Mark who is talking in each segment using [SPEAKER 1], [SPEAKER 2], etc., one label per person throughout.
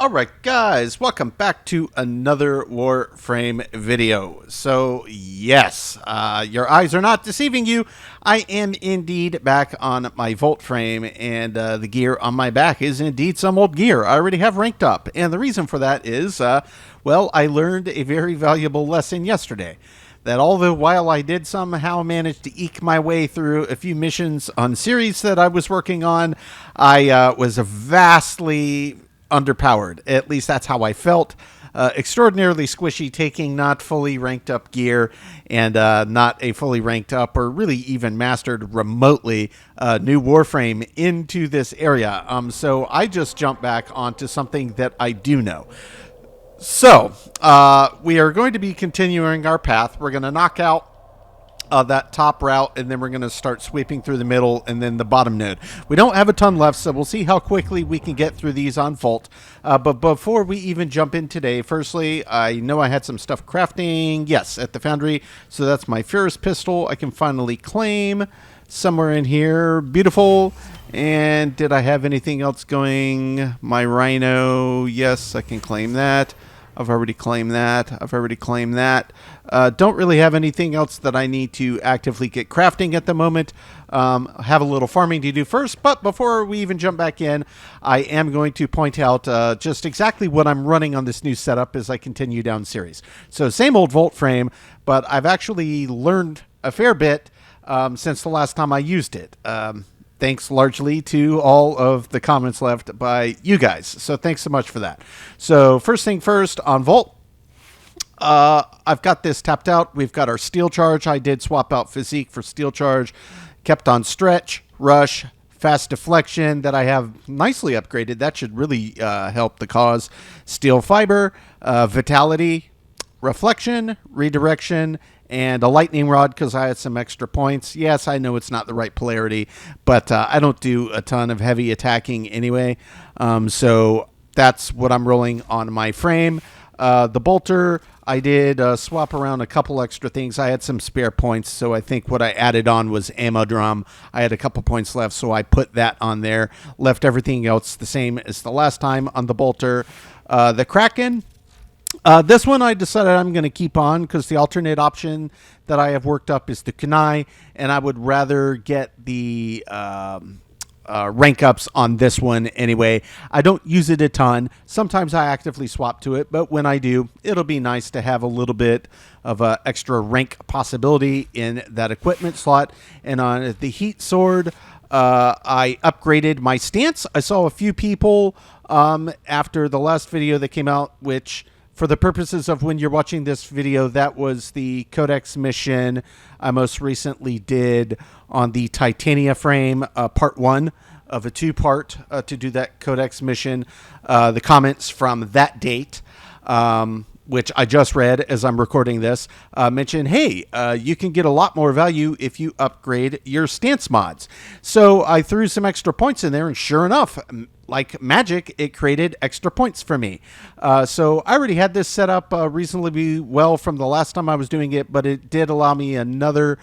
[SPEAKER 1] Alright guys, welcome back to another Warframe video. So yes, your eyes are not deceiving you. I am indeed back on my Warframe, and the gear on my back is indeed some old gear I already have ranked up. And the reason for that is, well, I learned a very valuable lesson yesterday. That although while I did somehow manage to eke my way through a few missions on Ceres that I was working on, I was vastly underpowered. At least that's how I felt. Extraordinarily squishy, taking not fully ranked up gear and not a fully ranked up or really even mastered remotely new Warframe into this area. So I just jumped back onto something that I do know. So, we are going to be continuing our path. We're going to knock out that top route, and then we're going to start sweeping through the middle and then the bottom node. We don't have a ton left, so we'll see how quickly we can get through these on Vault. But before we even jump in today, firstly, I know I had some stuff crafting, yes, at the foundry. So that's my Ferris pistol. I can finally claim somewhere in here. Beautiful. And did I have anything else going? My Rhino, yes, I can claim that. I've already claimed that. I've already claimed that. Don't really have anything else that I need to actively get crafting at the moment. Have a little farming to do first, but before we even jump back in, I am going to point out just exactly what I'm running on this new setup as I continue down Ceres. So same old Warframe, but I've actually learned a fair bit since the last time I used it. Thanks largely to all of the comments left by you guys. So thanks so much for that. So first thing first, on Vault, I've got this tapped out. We've got our Steel Charge. I did swap out Physique for Steel Charge. Kept on Stretch, Rush, Fast Deflection that I have nicely upgraded. That should really help the cause. Steel Fiber, Vitality, Reflection, Redirection, and a lightning rod because I had some extra points. Yes, I know it's not the right polarity, but I don't do a ton of heavy attacking anyway. So that's what I'm rolling on my frame. The bolter, I did swap around a couple extra things. I had some spare points, so I think what I added on was ammo drum. I had a couple points left, so I put that on there. Left everything else the same as the last time on the bolter. The Kraken, this one I decided I'm going to keep on because the alternate option that I have worked up is the kunai, and I would rather get the rank ups on this one anyway. I don't use it a ton. Sometimes I actively swap to it, but when I do, it'll be nice to have a little bit of extra rank possibility in that equipment slot. And on the heat sword, I upgraded my stance. I saw a few people after the last video that came out, which for the purposes of when you're watching this video, that was the Codex mission I most recently did on the Titania frame, part 1 of a 2-part to do that Codex mission. The comments from that date, which I just read as I'm recording this, mention, hey, you can get a lot more value if you upgrade your stance mods. So I threw some extra points in there, and sure enough, like magic, it created extra points for me. So I already had this set up reasonably well from the last time I was doing it, but it did allow me another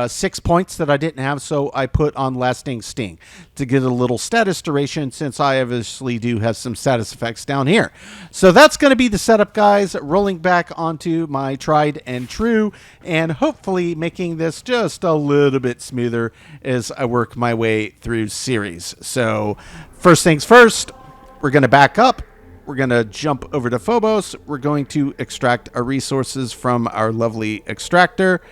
[SPEAKER 1] 6 points that I didn't have, so I put on Lasting Sting to get a little status duration, since I obviously do have some status effects down here. So that's going to be the setup, guys, rolling back onto my tried and true, and hopefully making this just a little bit smoother as I work my way through Ceres. So first things first, we're going to back up. We're going to jump over to Phobos. We're going to extract our resources from our lovely extractor.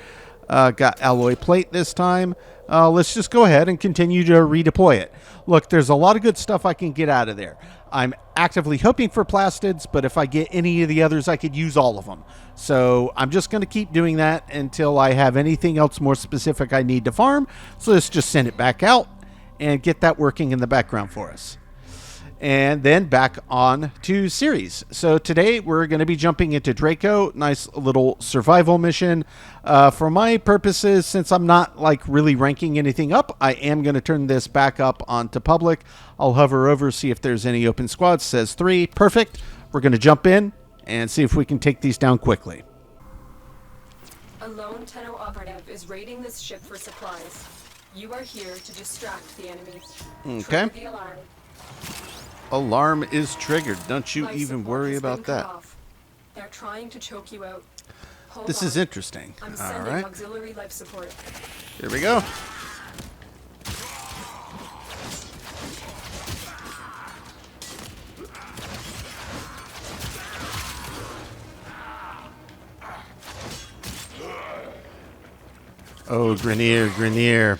[SPEAKER 1] Got alloy plate this time. Let's just go ahead and continue to redeploy it. Look, there's a lot of good stuff I can get out of there. I'm actively hoping for plastids, but if I get any of the others, I could use all of them. So I'm just going to keep doing that until I have anything else more specific I need to farm. So let's just send it back out and get that working in the background for us. And then back on to Ceres. So today we're going to be jumping into Draco. Nice little survival mission. For my purposes, since I'm not like really ranking anything up, I am going to turn this back up onto public. I'll hover over, see if there's any open squads. Says 3. Perfect. We're going to jump in and see if we can take these down quickly.
[SPEAKER 2] A lone Tenno operative is raiding this ship for supplies. You are here to distract the enemy.
[SPEAKER 1] Okay.
[SPEAKER 2] Trigger the alarm.
[SPEAKER 1] Alarm is triggered. Don't you
[SPEAKER 2] Life
[SPEAKER 1] even
[SPEAKER 2] support
[SPEAKER 1] worry
[SPEAKER 2] has been
[SPEAKER 1] about
[SPEAKER 2] cut
[SPEAKER 1] that.
[SPEAKER 2] off. They're trying to choke you out. Hold
[SPEAKER 1] This
[SPEAKER 2] on.
[SPEAKER 1] is interesting.
[SPEAKER 2] I'm
[SPEAKER 1] All
[SPEAKER 2] sending
[SPEAKER 1] right.
[SPEAKER 2] auxiliary life support.
[SPEAKER 1] Here we go. Oh, Grenier, Grenier.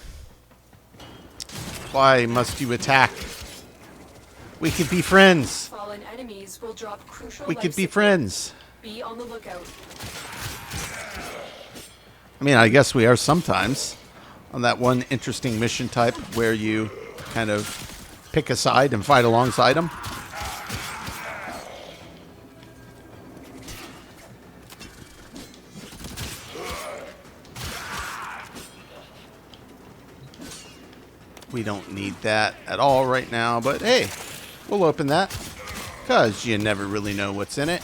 [SPEAKER 1] Why must you attack? We could be friends.
[SPEAKER 2] Fallen enemies will drop crucial
[SPEAKER 1] We
[SPEAKER 2] life
[SPEAKER 1] could be
[SPEAKER 2] support.
[SPEAKER 1] friends.
[SPEAKER 2] Be on the lookout.
[SPEAKER 1] I mean, I guess we are sometimes on that one interesting mission type where you kind of pick a side and fight alongside them. We don't need that at all right now, but hey, we'll open that because you never really know what's in it.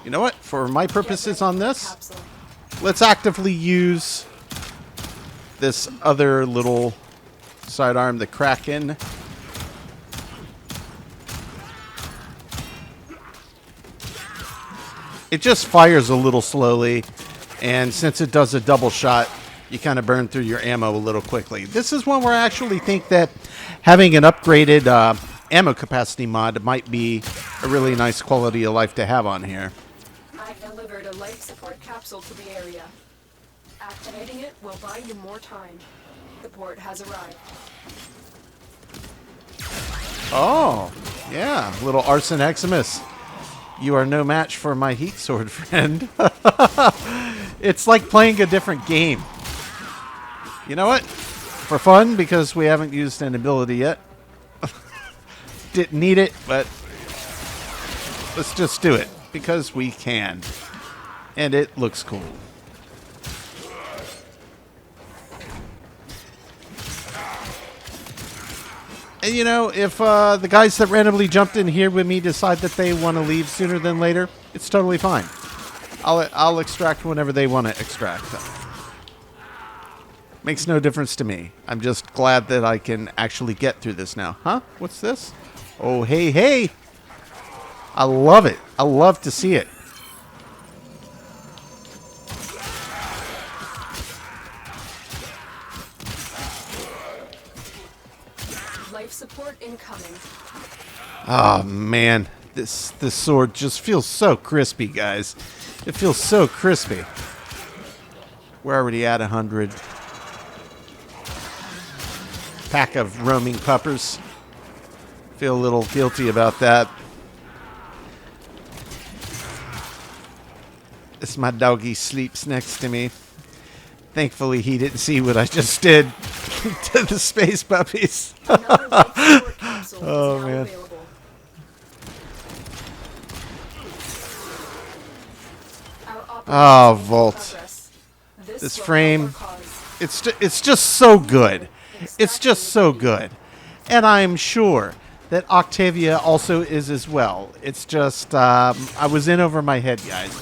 [SPEAKER 1] You know what? For my purposes on this,
[SPEAKER 2] Capsule.
[SPEAKER 1] let's actively use this other little sidearm, the Kraken. It just fires a little slowly, and since it does a double shot, you kind of burn through your ammo a little quickly. This is one where I actually think that having an upgraded ammo capacity mod might be a really nice quality of life to have on here.
[SPEAKER 2] I've delivered a life support capsule to the area. Activating it will buy you more time. The port has arrived.
[SPEAKER 1] Oh, yeah, little Arson Eximus. You are no match for my heat sword friend. It's like playing a different game. You know what? For fun, because we haven't used an ability yet. Didn't need it, but let's just do it because we can. And it looks cool. And you know, if the guys that randomly jumped in here with me decide that they want to leave sooner than later, it's totally fine. I'll extract whenever they want to extract. Makes no difference to me. I'm just glad that I can actually get through this now. Huh? What's this? Oh, hey, hey. I love it. I love to see it.
[SPEAKER 2] Life support incoming.
[SPEAKER 1] Oh, man. This sword just feels so crispy, guys. It feels so crispy. We're already at 100. Pack of roaming puppers. Feel a little guilty about that. This my doggy sleeps next to me. Thankfully, he didn't see what I just did to the space puppies.
[SPEAKER 2] Another life support capsule
[SPEAKER 1] Oh,
[SPEAKER 2] is now
[SPEAKER 1] man.
[SPEAKER 2] available. Our operation
[SPEAKER 1] Oh,
[SPEAKER 2] is in
[SPEAKER 1] Volt.
[SPEAKER 2] progress.
[SPEAKER 1] This
[SPEAKER 2] will
[SPEAKER 1] frame,
[SPEAKER 2] help our cause.
[SPEAKER 1] it's just so good. It's just so good. And I'm sure that Octavia also is as well. It's just, I was in over my head, guys.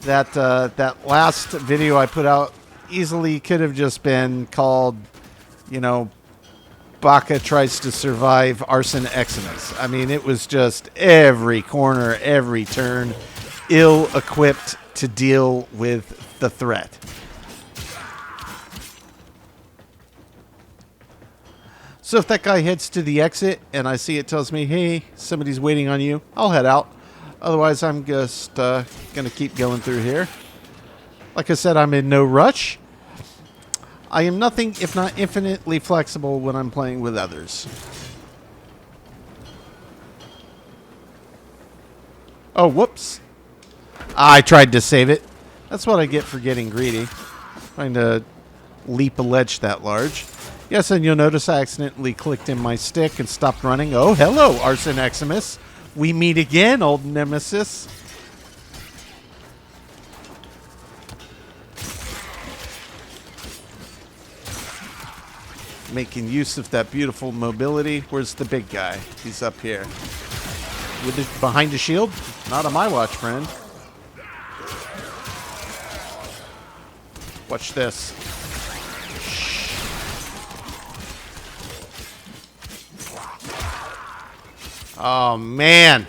[SPEAKER 1] That last video I put out easily could have just been called, you know, Baka tries to survive Arson Eximus. I mean, it was just every corner, every turn, ill-equipped to deal with the threat. So if that guy heads to the exit and I see it tells me, hey, somebody's waiting on you, I'll head out. Otherwise, I'm just going to keep going through here. Like I said, I'm in no rush. I am nothing if not infinitely flexible when I'm playing with others. Oh, whoops. I tried to save it. That's what I get for getting greedy. Trying to leap a ledge that large. Yes, and you'll notice I accidentally clicked in my stick and stopped running. Oh, hello, Arson Eximus. We meet again, old nemesis. Making use of that beautiful mobility. Where's the big guy? He's up here. With it behind a shield? Not on my watch, friend. Watch this. Oh, man.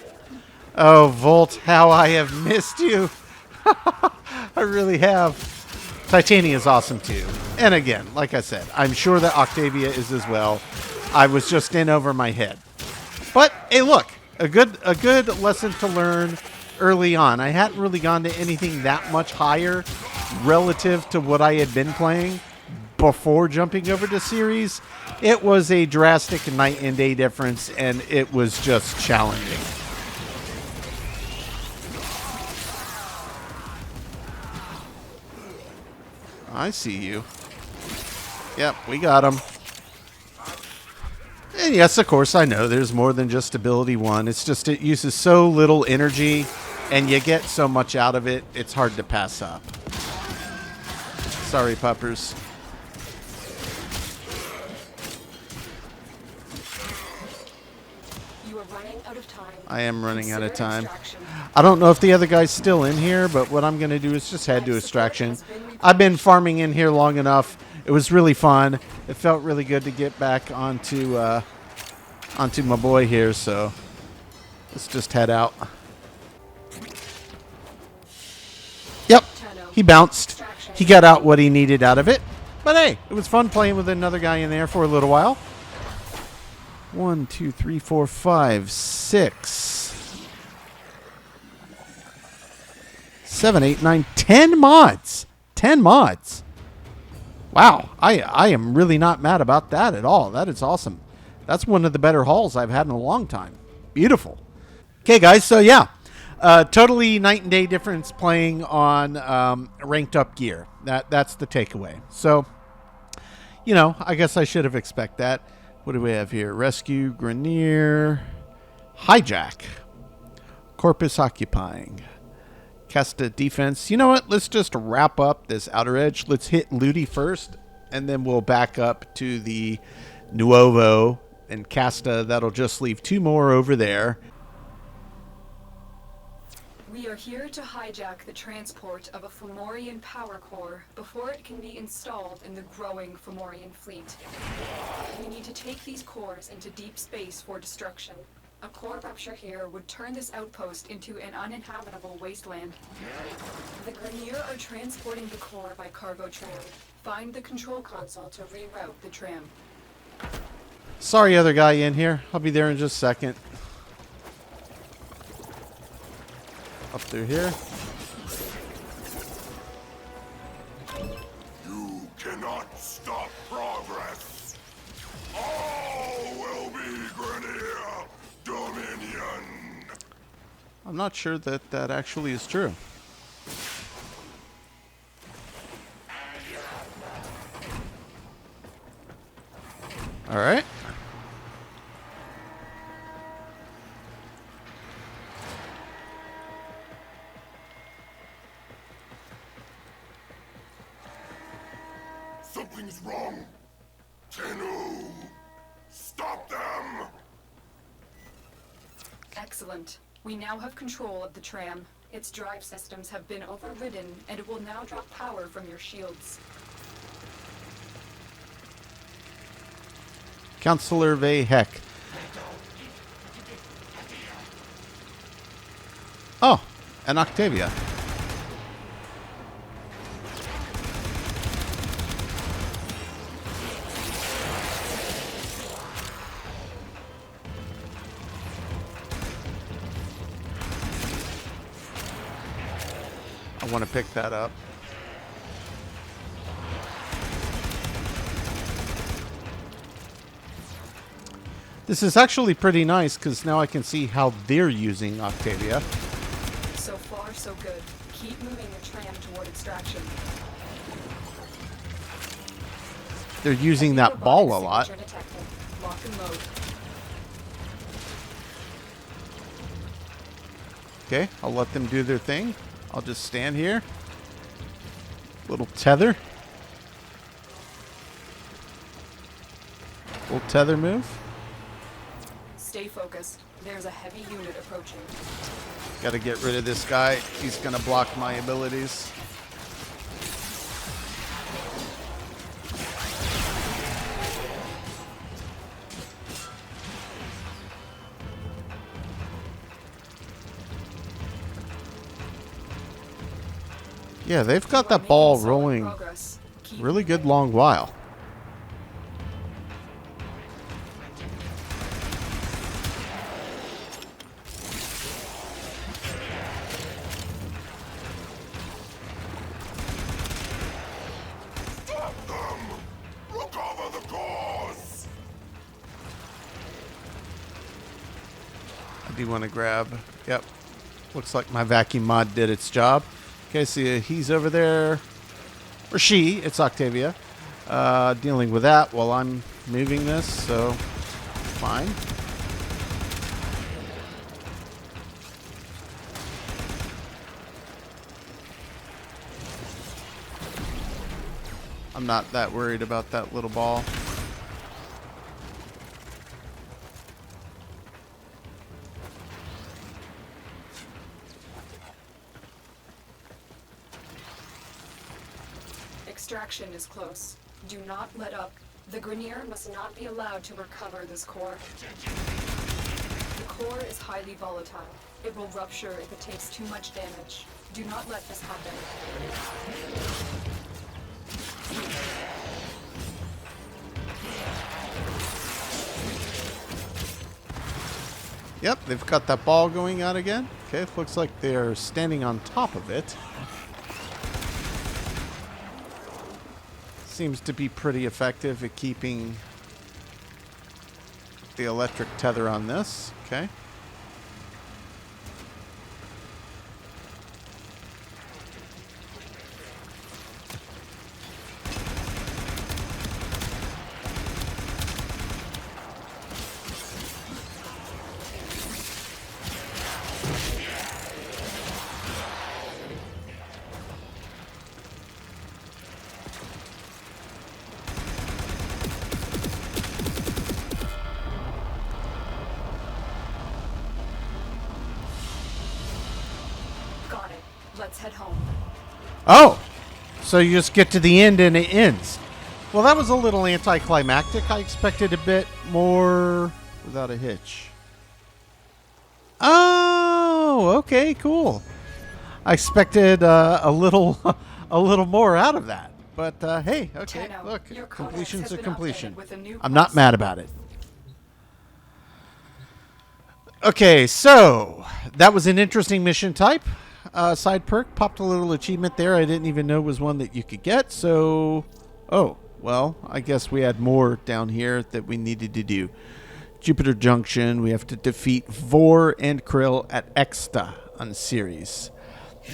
[SPEAKER 1] Oh, Volt, how I have missed you. I really have. Titania is awesome, too. And again, like I said, I'm sure that Octavia is as well. I was just in over my head. But, hey, look. A good lesson to learn early on. I hadn't really gone to anything that much higher relative to what I had been playing before jumping over to Ceres. It was a drastic night and day difference, and it was just challenging. I see you. Yep, we got him. And yes, of course, I know there's more than just ability 1. It's just it uses so little energy, and you get so much out of it, it's hard to pass up. Sorry, puppers.
[SPEAKER 2] You are running out of time.
[SPEAKER 1] I am running out of time.
[SPEAKER 2] Extraction.
[SPEAKER 1] I don't know if the other guy's still in here, but what I'm going to do is just head to extraction. I've been farming in here long enough. It was really fun. It felt really good to get back onto my boy here, so let's just head out. Yep, he bounced. He got out what he needed out of it. But hey, it was fun playing with another guy in there for a little while. 1, 2, 3, 4, 5, 6, 7, 8, 9, 10 mods. 10 mods. Wow, I am really not mad about that at all. That is awesome. That's one of the better hauls I've had in a long time. Beautiful. Okay, guys, so yeah. Totally night and day difference playing on ranked up gear. That's the takeaway. So, you know, I guess I should have expected that. What do we have here? Rescue, Grenier, Hijack, Corpus Occupying, Casta Defense. You know what? Let's just wrap up this outer edge. Let's hit Ludi first, and then we'll back up to the Nuovo and Casta. That'll just leave 2 more over there.
[SPEAKER 2] We are here to hijack the transport of a Fomorian power core before it can be installed in the growing Fomorian fleet. We need to take these cores into deep space for destruction. A core rupture here would turn this outpost into an uninhabitable wasteland. The Grenier are transporting the core by cargo tram. Find the control console to reroute the tram.
[SPEAKER 1] Sorry, other guy in here. I'll be there in just a second. Up through here.
[SPEAKER 3] You cannot stop progress. All will be Grenier Dominion.
[SPEAKER 1] I'm not sure that that actually is true. All right.
[SPEAKER 3] Something's wrong. Tenno, stop them.
[SPEAKER 2] Excellent. We now have control of the tram. Its drive systems have been overridden, and it will now drop power from your shields.
[SPEAKER 1] Counselor Vayhek. Oh, and Octavia. I want to pick that up. This is actually pretty nice because now I can see how they're using Octavia.
[SPEAKER 2] So far, so good. Keep moving the tram toward extraction.
[SPEAKER 1] They're using that ball a lot.
[SPEAKER 2] Signature detected. Lock and load.
[SPEAKER 1] Okay, I'll let them do their thing. I'll just stand here. Little tether. Little tether move.
[SPEAKER 2] Stay focused. There's a heavy unit approaching.
[SPEAKER 1] Got to get rid of this guy. He's going to block my abilities. Yeah, they've got
[SPEAKER 2] You are
[SPEAKER 1] that ball
[SPEAKER 2] making solid
[SPEAKER 1] rolling
[SPEAKER 2] progress. Keep
[SPEAKER 1] really good long while.
[SPEAKER 3] Stop them! Recover the cores!
[SPEAKER 1] I do want to grab. Yep. Looks like my vacuum mod did its job. Okay, so he's over there. Or she. It's Octavia. Dealing with that while I'm moving this, so fine. I'm not that worried about that little ball.
[SPEAKER 2] Extraction is close. Do not let up. The Grenier must not be allowed to recover this core. The core is highly volatile. It will rupture if it takes too much damage. Do not let this happen.
[SPEAKER 1] Yep, they've got that ball going out again. Okay, it looks like they're standing on top of it. Seems to be pretty effective at keeping the electric tether on this. Okay.
[SPEAKER 2] Got it. Let's head home.
[SPEAKER 1] Oh! So you just get to the end and it ends. Well, that was a little anticlimactic. I expected a bit more without a hitch. Oh, okay, cool. I expected a little a little more out of that. But hey, okay,
[SPEAKER 2] Tenno,
[SPEAKER 1] look,
[SPEAKER 2] your codex
[SPEAKER 1] completion's
[SPEAKER 2] has
[SPEAKER 1] a
[SPEAKER 2] been
[SPEAKER 1] completion.
[SPEAKER 2] updated with a new
[SPEAKER 1] I'm not
[SPEAKER 2] quest.
[SPEAKER 1] mad about it. Okay, so that was an interesting mission type. Side perk, popped a little achievement there. I didn't even know was one that you could get. So, oh, well, I guess we had more down here that we needed to do. Jupiter Junction, we have to defeat Vor and Krill at Exta on Ceres.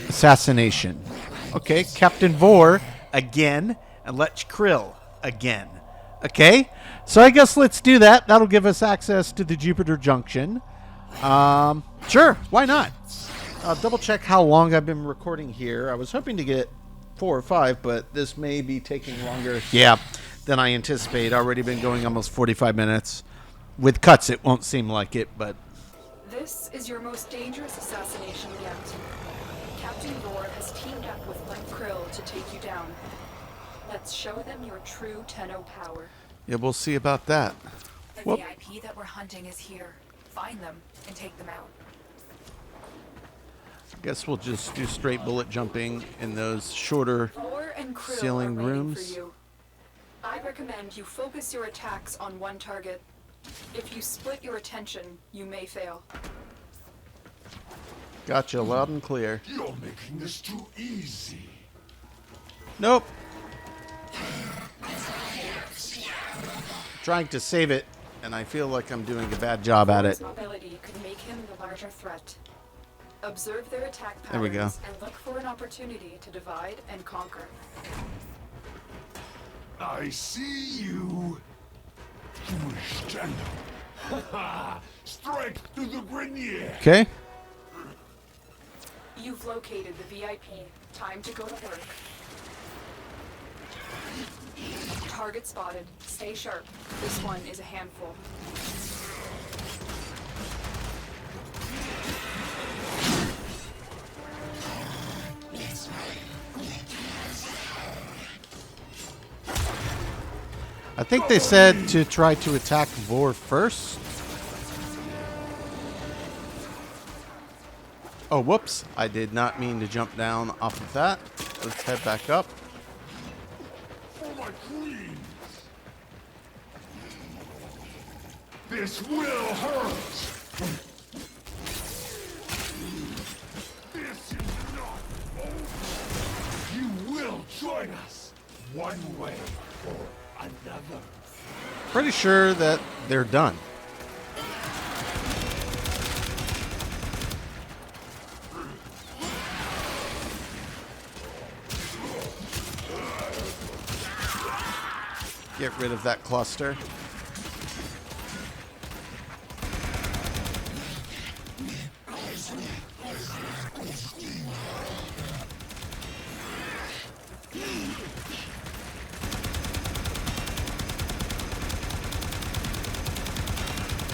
[SPEAKER 1] Assassination. Okay, Captain Vor again, and let's Krill again. Okay, so I guess let's do that. That'll give us access to the Jupiter Junction. Sure, why not? Double check how long I've been recording here. I was hoping to get 4 or 5, but this may be taking longer. Yeah, than I anticipate. Already been going almost 45 minutes. With cuts, it won't seem like it, but
[SPEAKER 2] This is your most dangerous assassination yet. Captain Vor has teamed up with Link Krill to take you down. Let's show them your true Tenno power.
[SPEAKER 1] yeah, we'll see about that.
[SPEAKER 2] The
[SPEAKER 1] Whoop.
[SPEAKER 2] VIP that we're hunting is here. Find them and take them out.
[SPEAKER 1] Guess we'll just do straight bullet jumping in those shorter.
[SPEAKER 2] Vor and Krill
[SPEAKER 1] Ceiling
[SPEAKER 2] are waiting
[SPEAKER 1] rooms.
[SPEAKER 2] for you. I recommend you focus your attacks on one target. If you split your attention, you may fail.
[SPEAKER 1] Gotcha, loud and clear.
[SPEAKER 3] You're making this too easy.
[SPEAKER 1] Nope. Trying to save it, and I feel like I'm doing a bad job at it.
[SPEAKER 2] Vor's mobility could make him the larger threat. Observe their attack patterns
[SPEAKER 1] There we go.
[SPEAKER 2] and look for an opportunity to divide and conquer.
[SPEAKER 3] I see you. Foolish Tenno. Strike through the Grenier.
[SPEAKER 1] Okay.
[SPEAKER 2] You've located the VIP. Time to go to work. Target spotted. Stay sharp. This one is a handful.
[SPEAKER 1] I think they said to try to attack Vor first. Oh, whoops. I did not mean to jump down off of that. let's head back up.
[SPEAKER 3] For my queens! This will hurt! This is not over! You will join us, one way or another.
[SPEAKER 1] Pretty sure that they're done. Get rid of that cluster.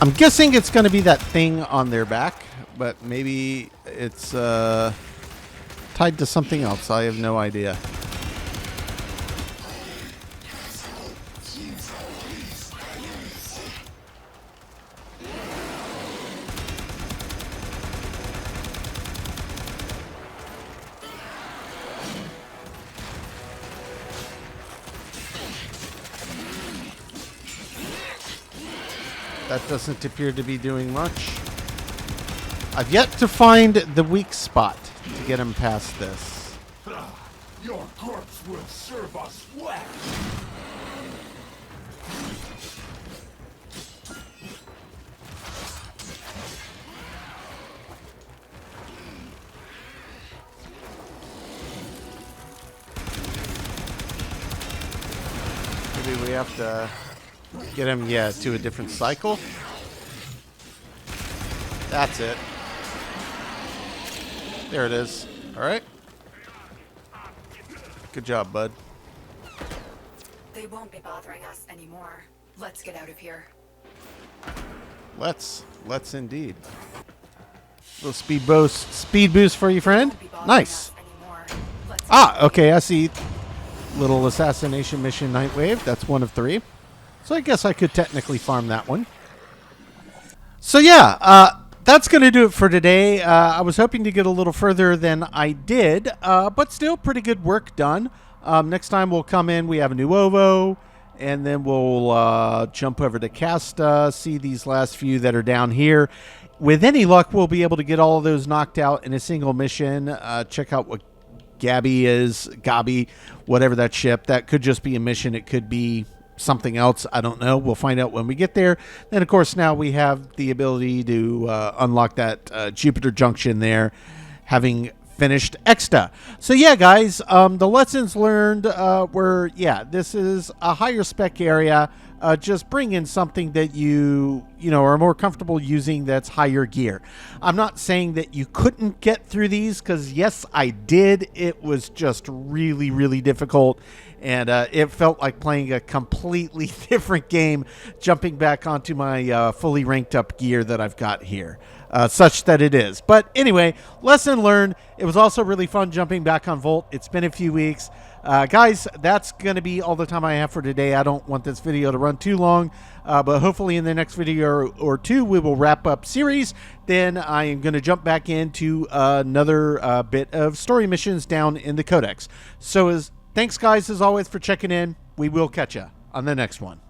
[SPEAKER 1] I'm guessing it's going to be that thing on their back, but maybe it's tied to something else. I have no idea. That doesn't appear to be doing much. I've yet to find the weak spot to get him past this.
[SPEAKER 3] Your corpse will serve us well.
[SPEAKER 1] Maybe we have to get him, yeah, to a different cycle. That's it. There it is. All right. Good job, bud.
[SPEAKER 2] They won't be bothering us anymore. Let's get out of here.
[SPEAKER 1] Let's indeed. Little speed boost for you, friend. Nice. Ah, okay, I see. Little assassination mission, Nightwave. That's one of 3. So I guess I could technically farm that one. So yeah, that's going to do it for today. I was hoping to get a little further than I did, but still pretty good work done. Next time we'll come in, we have a new OVO, and then we'll jump over to Casta, see these last few that are down here. With any luck, we'll be able to get all of those knocked out in a single mission. Check out what Gabi, whatever that ship. That could just be a mission. It could be something else. I don't know. We'll find out when we get there. Then, of course, now we have the ability to unlock that Jupiter Junction there, having finished Exta. So, yeah, guys, the lessons learned were, yeah, this is a higher spec area. Just bring in something that you know, are more comfortable using that's higher gear. I'm not saying that you couldn't get through these, because, yes, I did. It was just really, really difficult. And it felt like playing a completely different game, jumping back onto my fully ranked up gear that I've got here, such that it is. But anyway, lesson learned. It was also really fun jumping back on Volt. It's been a few weeks. Guys, that's going to be all the time I have for today. I don't want this video to run too long, but hopefully in the next video or 2, we will wrap up Ceres. Then I am going to jump back into another bit of story missions down in the Codex. So thanks, guys, as always, for checking in. We will catch you on the next one.